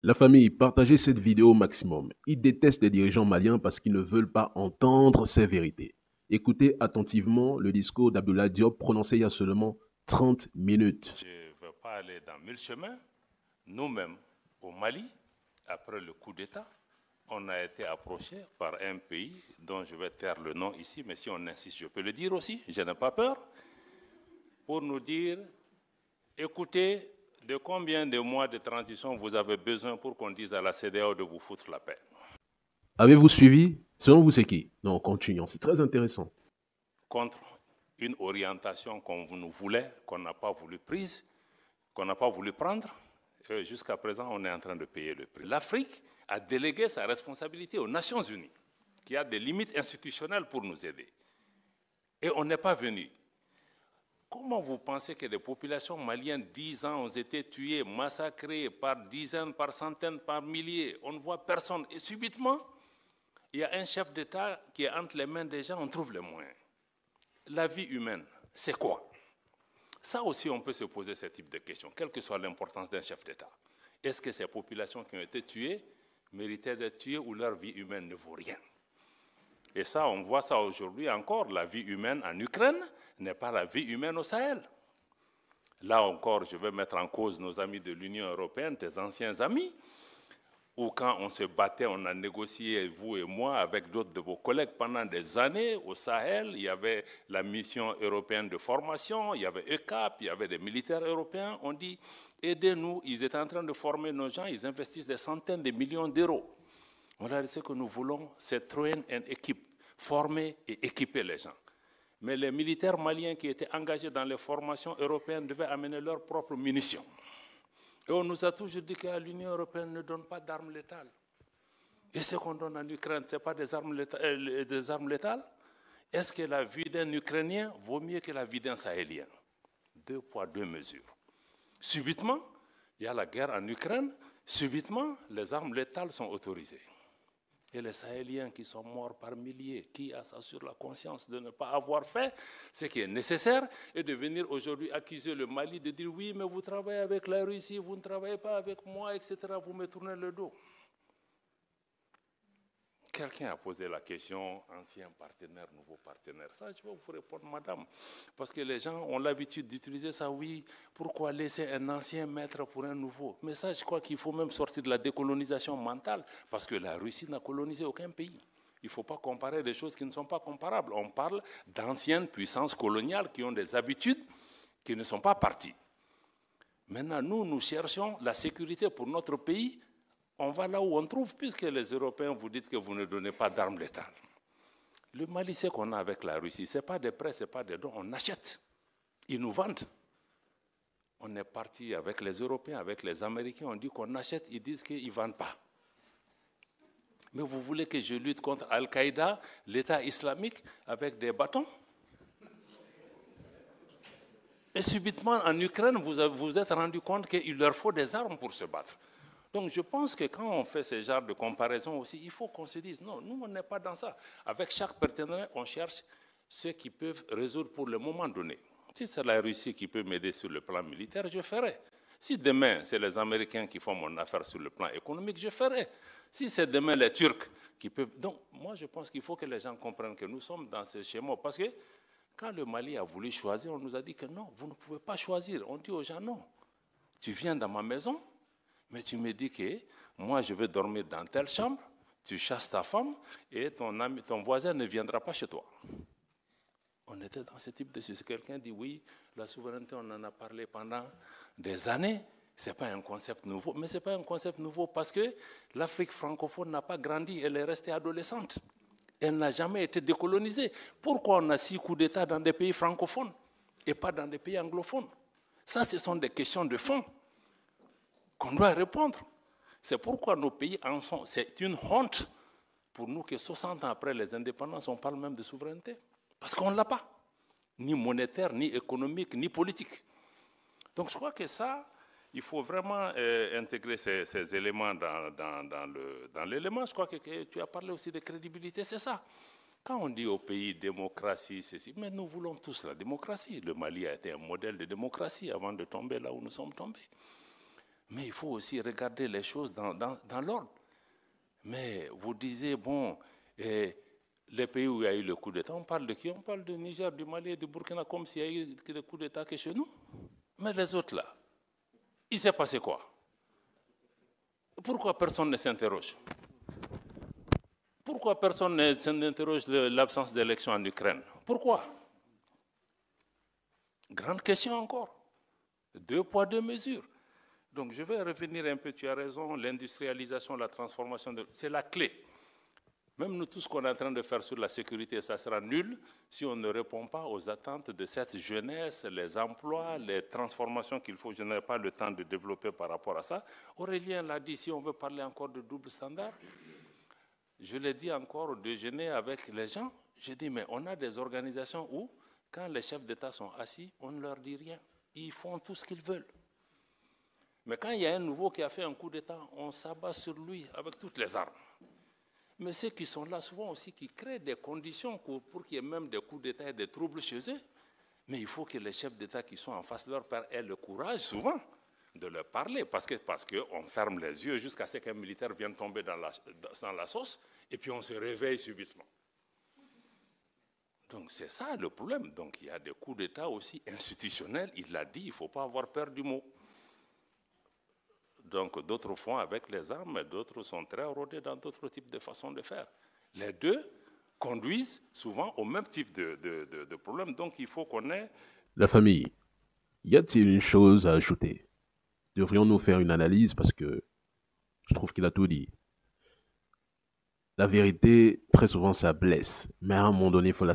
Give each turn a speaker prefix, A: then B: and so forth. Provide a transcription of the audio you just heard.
A: La famille, partagez cette vidéo au maximum. Ils détestent les dirigeants maliens parce qu'ils ne veulent pas entendre ces vérités. Écoutez attentivement le discours d'Abdoulaye Diop prononcé il y a seulement 30 minutes.
B: Je ne veux pas aller dans mille chemins. Nous-mêmes, au Mali, après le coup d'État, on a été approché par un pays dont je vais taire le nom ici, mais si on insiste, je peux le dire aussi, je n'ai pas peur, pour nous dire, écoutez, de combien de mois de transition vous avez besoin pour qu'on dise à la CEDEAO de vous foutre la paix?
A: Avez-vous suivi? Selon vous, c'est qui? Non, continuons, c'est très intéressant.
B: Contre une orientation qu'on nous voulait, qu'on n'a pas voulu prise, qu'on n'a pas voulu prendre, jusqu'à présent, on est en train de payer le prix. L'Afrique a délégué sa responsabilité aux Nations Unies, qui a des limites institutionnelles pour nous aider. Et on n'est pas venu. Comment vous pensez que les populations maliennes, 10 ans, ont été tuées, massacrées par dizaines, par centaines, par milliers? On ne voit personne. Et subitement, il y a un chef d'État qui est entre les mains des gens, on trouve les moyens. La vie humaine, c'est quoi? Ça aussi, on peut se poser ce type de questions, quelle que soit l'importance d'un chef d'État. Est-ce que ces populations qui ont été tuées méritaient d'être tuées ou leur vie humaine ne vaut rien? Et ça, on voit ça aujourd'hui encore. La vie humaine en Ukraine n'est pas la vie humaine au Sahel. Là encore, je vais mettre en cause nos amis de l'Union européenne, tes anciens amis, où quand on se battait, on a négocié, vous et moi, avec d'autres de vos collègues pendant des années au Sahel. Il y avait la mission européenne de formation, il y avait ECAP, il y avait des militaires européens. On dit, aidez-nous, ils étaient en train de former nos gens, ils investissent des centaines de millions d'euros. On a dit ce que nous voulons, c'est train and équipe, former et équiper les gens. Mais les militaires maliens qui étaient engagés dans les formations européennes devaient amener leurs propres munitions. Et on nous a toujours dit que l'Union européenne ne donne pas d'armes létales. Et ce qu'on donne en Ukraine, ce n'est pas des armes létales? Est-ce que la vie d'un Ukrainien vaut mieux que la vie d'un Sahélien? Deux poids, deux mesures. Subitement, il y a la guerre en Ukraine, subitement, les armes létales sont autorisées. Et les Sahéliens qui sont morts par milliers, qui a ça sur la conscience de ne pas avoir fait ce qui est nécessaire et de venir aujourd'hui accuser le Mali de dire oui, mais vous travaillez avec la Russie, vous ne travaillez pas avec moi, etc. Vous me tournez le dos. Quelqu'un a posé la question, ancien partenaire, nouveau partenaire. Ça, je vais vous répondre, madame. Parce que les gens ont l'habitude d'utiliser ça. Oui, pourquoi laisser un ancien maître pour un nouveau? Mais ça, je crois qu'il faut même sortir de la décolonisation mentale. Parce que la Russie n'a colonisé aucun pays. Il ne faut pas comparer des choses qui ne sont pas comparables. On parle d'anciennes puissances coloniales qui ont des habitudes qui ne sont pas parties. Maintenant, nous cherchons la sécurité pour notre pays. On va là où on trouve, puisque les Européens vous disent que vous ne donnez pas d'armes létales. Le Mali, c'est qu'on a avec la Russie, ce n'est pas des prêts, ce n'est pas des dons, on achète. Ils nous vendent. On est parti avec les Européens, avec les Américains, on dit qu'on achète, ils disent qu'ils ne vendent pas. Mais vous voulez que je lutte contre Al-Qaïda, l'État islamique, avec des bâtons? Et subitement, en Ukraine, vous vous êtes rendu compte qu'il leur faut des armes pour se battre. Donc je pense que quand on fait ce genre de comparaison aussi, il faut qu'on se dise, non, nous on n'est pas dans ça. Avec chaque partenaire, on cherche ceux qui peuvent résoudre pour le moment donné. Si c'est la Russie qui peut m'aider sur le plan militaire, je ferai. Si demain, c'est les Américains qui font mon affaire sur le plan économique, je ferai. Si c'est demain les Turcs qui peuvent... Donc moi je pense qu'il faut que les gens comprennent que nous sommes dans ce schéma. Parce que quand le Mali a voulu choisir, on nous a dit que non, vous ne pouvez pas choisir. On dit aux gens, non, tu viens dans ma maison, mais tu me dis que moi, je vais dormir dans telle chambre, tu chasses ta femme et ton voisin ne viendra pas chez toi. On était dans ce type de situation. Quelqu'un dit oui, la souveraineté, on en a parlé pendant des années. Ce n'est pas un concept nouveau. Mais ce n'est pas un concept nouveau parce que l'Afrique francophone n'a pas grandi, elle est restée adolescente. Elle n'a jamais été décolonisée. Pourquoi on a 6 coups d'État dans des pays francophones et pas dans des pays anglophones? Ça, ce sont des questions de fond qu'on doit répondre. C'est pourquoi nos pays en sont. C'est une honte pour nous que 60 ans après les indépendances, on parle même de souveraineté. Parce qu'on ne l'a pas. Ni monétaire, ni économique, ni politique. Donc je crois que ça, il faut vraiment intégrer ces éléments dans l'élément. Je crois que tu as parlé aussi de crédibilité, c'est ça. Quand on dit au pays démocratie, ceci, mais nous voulons tous la démocratie. Le Mali a été un modèle de démocratie avant de tomber là où nous sommes tombés. Mais il faut aussi regarder les choses dans l'ordre. Mais vous disiez, bon, les pays où il y a eu le coup d'État, on parle de qui? On parle du Niger, du Mali et du Burkina comme s'il y a eu des coups d'État que chez nous. Mais les autres là, il s'est passé quoi? Pourquoi personne ne s'interroge? Pourquoi personne n'interroge l'absence d'élections en Ukraine? Pourquoi? Grande question encore. 2 poids, 2 mesures. Donc je vais revenir un peu, tu as raison, l'industrialisation, la transformation, c'est la clé. Même nous, tout ce qu'on est en train de faire sur la sécurité, ça sera nul si on ne répond pas aux attentes de cette jeunesse, les emplois, les transformations qu'il faut. Je n'ai pas le temps de développer par rapport à ça. Aurélien l'a dit, si on veut parler encore de double standard, je l'ai dit encore au déjeuner avec les gens, j'ai dit, mais on a des organisations où, quand les chefs d'État sont assis, on ne leur dit rien. Ils font tout ce qu'ils veulent. Mais quand il y a un nouveau qui a fait un coup d'État, on s'abat sur lui avec toutes les armes. Mais ceux qui sont là souvent aussi, qui créent des conditions pour qu'il y ait même des coups d'État et des troubles chez eux. Mais il faut que les chefs d'État qui sont en face de leur père aient le courage, souvent, de leur parler. Parce qu'on ferme les yeux jusqu'à ce qu'un militaire vienne tomber dans la sauce, et puis on se réveille subitement. Donc c'est ça le problème. Donc il y a des coups d'État aussi institutionnels. Il l'a dit, il ne faut pas avoir peur du mot. Donc d'autres font avec les armes, mais d'autres sont très rodés dans d'autres types de façons de faire. Les deux conduisent souvent au même type de problème. Donc il faut qu'on ait...
A: La famille, y a-t-il une chose à ajouter? Devrions-nous faire une analyse parce que je trouve qu'il a tout dit. La vérité, très souvent, ça blesse, mais à un moment donné, il faut la